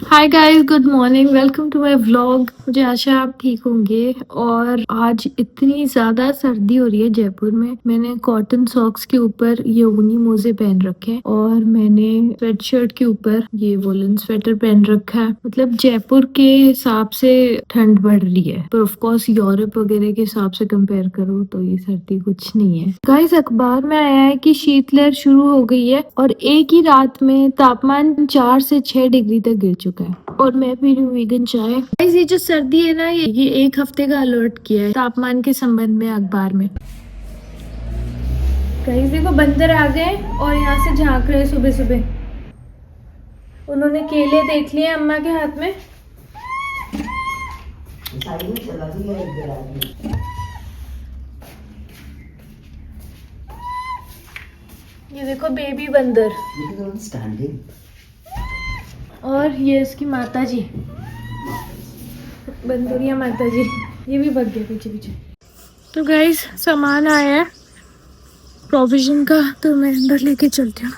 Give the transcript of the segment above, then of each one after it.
Hi guys, good morning, welcome to my vlog. मुझे आशा है आप ठीक होंगे। और आज इतनी ज़्यादा सर्दी हो रही है जयपुर में। मैंने कॉटन सॉक्स के ऊपर ये ऊनी मोजे पहन रखे हैं और मैंने स्वेट शर्ट के ऊपर ये वुलन स्वेटर पहन रखा है। मतलब जयपुर के हिसाब से ठंड बढ़ रही है, पर ऑफ कोर्स यूरोप वगैरह के हिसाब से कंपेयर करो तो ये सर्दी कुछ नहीं है। गाइस, अखबार में आया है कि शीतलहर शुरू हो गई है और एक ही रात में तापमान 4 से 6 डिग्री तक गिर चुका है। और मैं पी रही हूँ वीगन चाय। गाइस, ये जो सर्दी है ना, ये एक हफ्ते का अलर्ट किया है तापमान के संबंध में अखबार में। गाइस देखो, बंदर आ गए और यहाँ से झांक रहे सुबह सुबह। उन्होंने केले देख लिए अम्मा के हाथ में। ये देखो बेबी बंदर। और ये इसकी माता जी, बंदरिया माता जी। ये भी भग गया पीछे पीछे। तो गाइस, सामान आया है प्रोविजन का, तो मैं अंदर लेके चलती हूँ।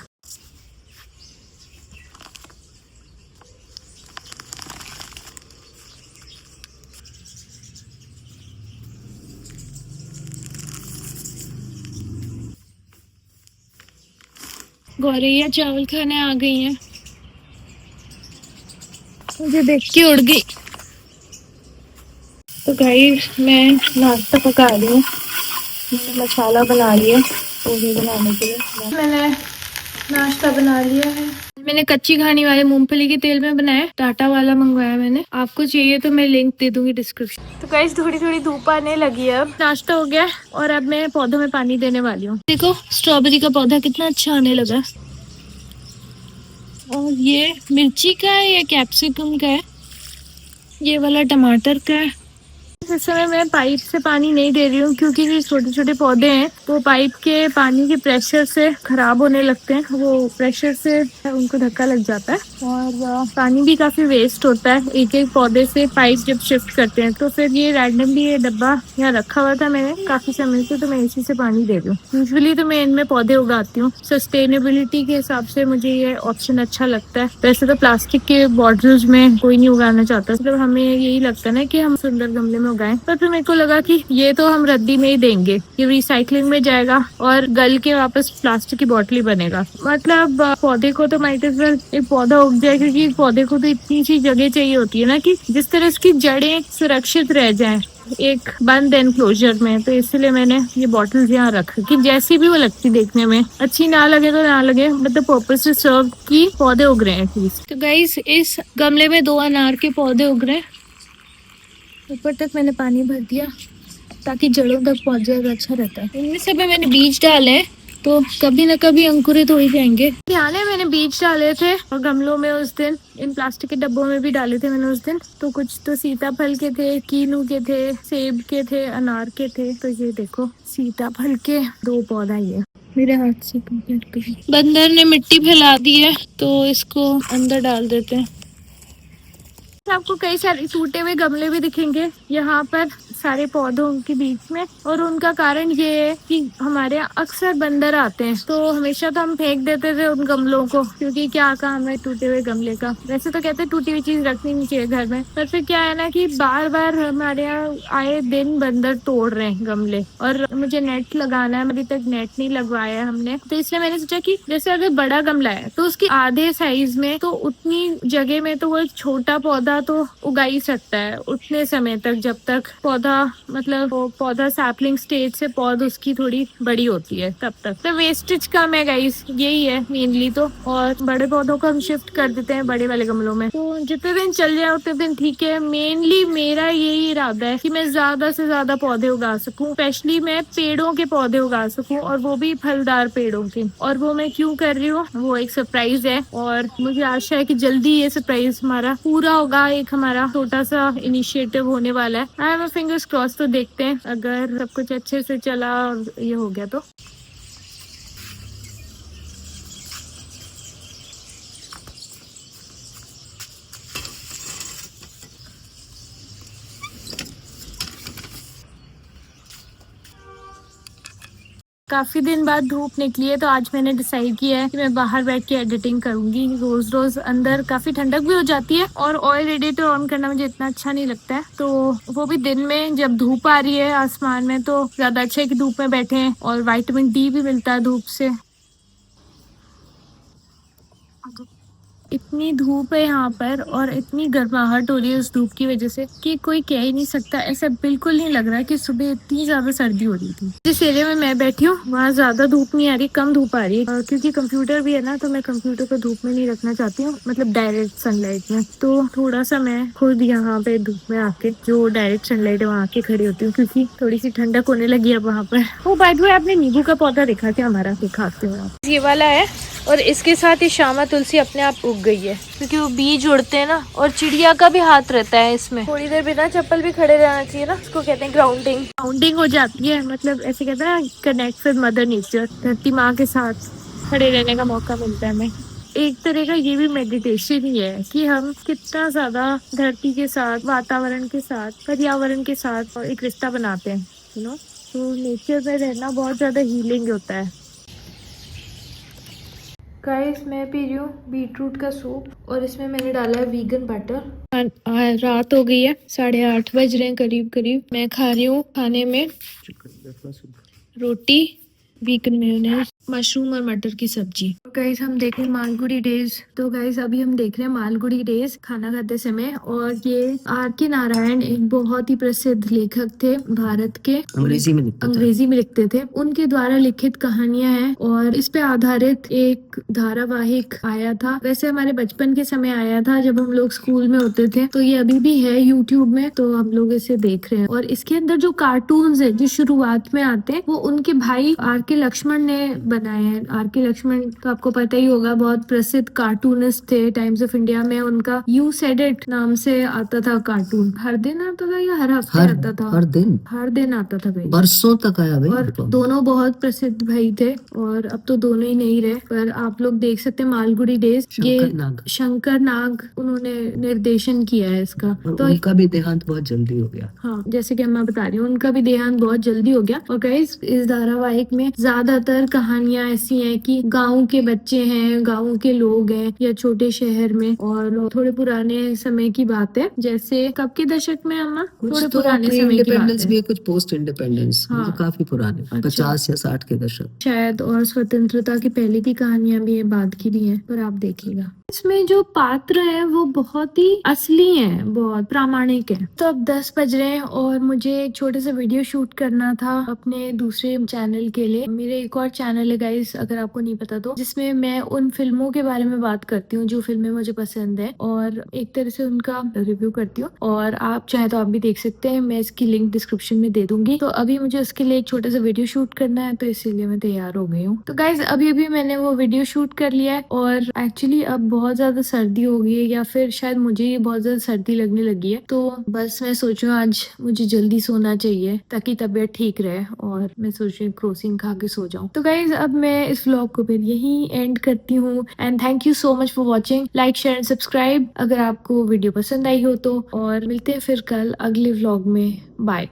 गौरैया चावल खाने आ गई हैं। मुझे देख के उड़ गई। तो गाइस, मैं नाश्ता पका रही हूँ। मैंने मसाला बना लिया पोहे बनाने के लिए। मैंने नाश्ता बना लिया है। मैंने कच्ची घानी वाले मूंगफली के तेल में बनाया, टाटा वाला मंगवाया मैंने। आपको चाहिए तो मैं लिंक दे दूंगी डिस्क्रिप्शन। तो गाइस, थोड़ी थोड़ी धूप आने लगी है। अब नाश्ता हो गया और अब मैं पौधों में पानी देने वाली हूँ। देखो, स्ट्रॉबेरी का पौधा कितना अच्छा आने लगा। और ये मिर्ची का है या कैप्सिकम का है, ये वाला टमाटर का है। इस समय मैं पाइप से पानी नहीं दे रही हूँ क्योंकि जो छोटे छोटे पौधे हैं वो पाइप के पानी के प्रेशर से खराब होने लगते हैं। वो प्रेशर से उनको धक्का लग जाता है और पानी भी काफी वेस्ट होता है एक एक पौधे से पाइप जब शिफ्ट करते हैं। तो फिर ये रैंडमली ये डब्बा यहाँ रखा हुआ था मैंने काफी समय से, तो मैं इसी से पानी दे रही हूँ। यूजुअली तो मैं इनमें पौधे उगाती हूँ, सस्टेनेबिलिटी के हिसाब से मुझे ये ऑप्शन अच्छा लगता है। वैसे तो प्लास्टिक के बॉटल्स में कोई नहीं उगाना चाहता, मतलब हमें यही लगता है ना कि हम सुंदर गमले में उगाएं। पर फिर मेरे को लगा कि ये तो हम रद्दी में ही देंगे, ये रिसाइकलिंग में जाएगा और गल के वापस प्लास्टिक की बॉटल ही बनेगा। मतलब पौधे को तो माइट एज वेल एक पौधा उग जाए, क्योंकि पौधे को तो इतनी सी जगह चाहिए होती है ना कि जिस तरह इसकी जड़ें सुरक्षित रह जाएं एक बंद एनक्लोजर में। तो इसलिए मैंने ये बॉटल्स यहाँ रखी कि जैसी भी वो लगती देखने में, अच्छी ना लगे तो ना लगे, मतलब पर्पस से सर्व की पौधे उग रहे हैं एटलीस्ट। तो गाइस, इस गमले में 2 अनार के पौधे उग रहे हैं। ऊपर तक मैंने पानी भर दिया ताकि जड़ों तक पहुंच जाए, अच्छा रहता है। इनमें सब में मैंने बीज डाले हैं, तो कभी न कभी अंकुरित हो ही जाएंगे। ध्यान है, मैंने बीज डाले थे और गमलों में उस दिन, इन प्लास्टिक के डब्बों में भी डाले थे मैंने उस दिन। तो कुछ तो सीताफल के थे, कीनू के थे, सेब के थे, अनार के थे। तो ये देखो, सीताफल के 2 पौधा ये मेरे हाथ से कंप्लीट कर। बंदर ने मिट्टी फैला दी है तो इसको अंदर डाल देते हैं। आपको कई सारे टूटे हुए गमले भी दिखेंगे यहाँ पर सारे पौधों के बीच में, और उनका कारण ये है कि हमारे यहाँ अक्सर बंदर आते हैं। तो हमेशा तो हम फेंक देते थे उन गमलों को, क्योंकि क्या काम है टूटे हुए गमले का। वैसे तो कहते हैं टूटी हुई चीज रखनी नहीं चाहिए घर में, पर फिर क्या है ना कि बार बार हमारे यहाँ आए दिन बंदर तोड़ रहे हैं गमले। और मुझे नेट लगाना है, अभी तक नेट नहीं लगवाया है हमने, तो इसलिए मैंने सोचा कि जैसे अगर बड़ा गमला है तो उसके आधे साइज में, तो उतनी जगह में तो वो एक छोटा पौधा तो उगा ही सकता है उतने समय तक, जब तक पौधा, मतलब वो पौधा सैपलिंग स्टेज से पौध उसकी थोड़ी बड़ी होती है तब तक। तो वेस्टेज कम है गाइस, यही है मेनली तो। और बड़े पौधों को हम शिफ्ट कर देते हैं बड़े वाले गमलों में, तो जितने दिन चल जाए उतने दिन ठीक है। मेनली मेरा यही इरादा है कि मैं ज्यादा से ज्यादा पौधे उगा सकूं, स्पेशली मैं पेड़ों के पौधे उगा सकूं, और वो भी फलदार पेड़ों के। और वो मैं क्यों कर रही हूँ, वो एक सरप्राइज है और मुझे आशा है कि जल्दी ये सरप्राइज हमारा पूरा होगा। एक हमारा छोटा सा इनिशिएटिव होने वाला है। I am fingers cross. तो देखते हैं अगर सब कुछ अच्छे से चला और ये हो गया तो। काफी दिन बाद धूप निकली है तो आज मैंने डिसाइड किया है कि मैं बाहर बैठ के एडिटिंग करूंगी। रोज रोज अंदर काफी ठंडक भी हो जाती है और ऑयल एडिटर ऑन करना मुझे इतना अच्छा नहीं लगता है, तो वो भी दिन में जब धूप आ रही है आसमान में तो ज्यादा अच्छा है कि धूप में बैठे हैं और विटामिन डी भी मिलता है धूप से। इतनी धूप है यहाँ पर और इतनी गर्माहट हो रही है उस धूप की वजह से कि कोई कह ही नहीं सकता। ऐसा बिल्कुल नहीं लग रहा कि सुबह इतनी ज्यादा सर्दी हो रही थी। जिस एरिया में मैं बैठी हूँ वहाँ ज्यादा धूप नहीं आ रही, कम धूप आ रही है क्योंकि कंप्यूटर भी है ना, तो मैं कंप्यूटर को धूप में नहीं रखना चाहती हूँ, मतलब डायरेक्ट सनलाइट में। तो थोड़ा सा मैं खुद यहाँ पे धूप में आके जो डायरेक्ट सनलाइट है वहाँ आके खड़ी होती हूँ क्योंकि थोड़ी सी ठंडक होने लगी है वहाँ पर। वो बाय द वे आपने नींबू का पौधा देखा क्या हमारा? दिखाते हो आप, ये वाला है और इसके साथ ही श्यामा तुलसी अपने आप उग गई है क्योंकि वो बीज उड़ते हैं ना, और चिड़िया का भी हाथ रहता है इसमें। थोड़ी देर बिना चप्पल भी खड़े रहना चाहिए ना, इसको कहते हैं ग्राउंडिंग। ग्राउंडिंग हो जाती है, मतलब ऐसे कहते हैं कनेक्ट विद मदर नेचर, धरती माँ के साथ खड़े रहने का मौका मिलता है हमें। एक तरह का ये भी मेडिटेशन ही है कि हम कितना ज्यादा धरती के साथ, वातावरण के साथ, पर्यावरण के साथ एक रिश्ता बनाते हैं, यू नो। तो नेचर में रहना बहुत ज्यादा हीलिंग होता है। गाइस मैं पी रही हूँ बीटरूट का सूप और इसमें मैंने डाला है वीगन बटर। रात हो गई है, 8:30 बज रहे हैं करीब करीब। मैं खा रही हूँ खाने में रोटी, वीगन मेयोनेज, मशरूम और मटर की सब्जी। गाइस हम देख रहे हैं मालगुडी डेज। तो गाइस अभी हम देख रहे हैं मालगुडी डेज खाना खाते समय, और ये R.K. नारायण एक बहुत ही प्रसिद्ध लेखक थे भारत के, अंग्रेजी में लिखते थे। उनके द्वारा लिखित कहानियां हैं और इस पे आधारित एक धारावाहिक आया था। वैसे हमारे बचपन के समय आया था जब हम लोग स्कूल में होते थे, तो ये अभी भी है यूट्यूब में, तो हम लोग इसे देख रहे हैं। और इसके अंदर जो कार्टून्स है जो शुरुआत में आते हैं वो उनके भाई R.K. लक्ष्मण ने बनाए हैं। R.K. लक्ष्मण तो आपको पता ही होगा, बहुत प्रसिद्ध कार्टूनिस्ट थे। टाइम्स ऑफ इंडिया में उनका यू सेड इट नाम से आता था कार्टून। हर दिन आता था या हर हफ्ते आता था? हर दिन आता था भाई, बरसों तक आया भाई। और दोनों बहुत प्रसिद्ध भाई थे और अब तो दोनों ही नहीं रहे, पर आप लोग देख सकते हैं मालगुडी डेज। ये शंकर नाग उन्होंने निर्देशन किया है इसका। तो उनका भी देहांत बहुत जल्दी हो गया। हाँ, जैसे कि मैं बता रही हूँ उनका भी देहांत बहुत जल्दी हो गया। और गाइस इस धारावाहिक में ज्यादातर कहानियां ऐसी हैं कि गाँव के बच्चे हैं, गाँव के लोग हैं या छोटे शहर में, और थोड़े पुराने समय की बात है। जैसे कब के दशक में अम्मा? थोड़े पुराने समय की बात है, कुछ पोस्ट इंडिपेंडेंस। हाँ, तो काफी पुराने, 50 या 60 के दशक शायद। और स्वतंत्रता की पहले की कहानियां भी है, बाद की भी है, पर आप देखिएगा इसमें जो पात्र है वो बहुत ही असली है, बहुत प्रामाणिक है। तो अब 10 बज रहे हैं और मुझे एक छोटे से वीडियो शूट करना था अपने दूसरे चैनल के लिए। मेरे एक और चैनल है गाइस, अगर आपको नहीं पता तो, जिसमें मैं उन फिल्मों के बारे में बात करती हूँ जो फिल्में मुझे पसंद है और एक तरह से उनका रिव्यू करती हूँ। और आप चाहे तो आप भी देख सकते हैं, मैं इसकी लिंक डिस्क्रिप्शन में दे दूंगी। तो अभी मुझे उसके लिए एक छोटा सा वीडियो शूट करना है, तो इसीलिए मैं तैयार हो गई हूँ। तो गाइज अभी मैंने वो वीडियो शूट कर लिया है और एक्चुअली अब बहुत ज्यादा सर्दी हो गई है, या फिर शायद मुझे ही बहुत ज्यादा सर्दी लगने लगी है। तो बस मैं सोचूं आज मुझे जल्दी सोना चाहिए ताकि तबीयत ठीक रहे, और मैं सोच रही हूँ क्रोसिन खा के सो जाऊं। तो गाइज अब मैं इस व्लॉग को फिर यही एंड करती हूँ and thank you so much for watching. Like share and subscribe अगर आपको वीडियो पसंद आई हो तो, और मिलते हैं फिर कल अगले व्लॉग में। बाय।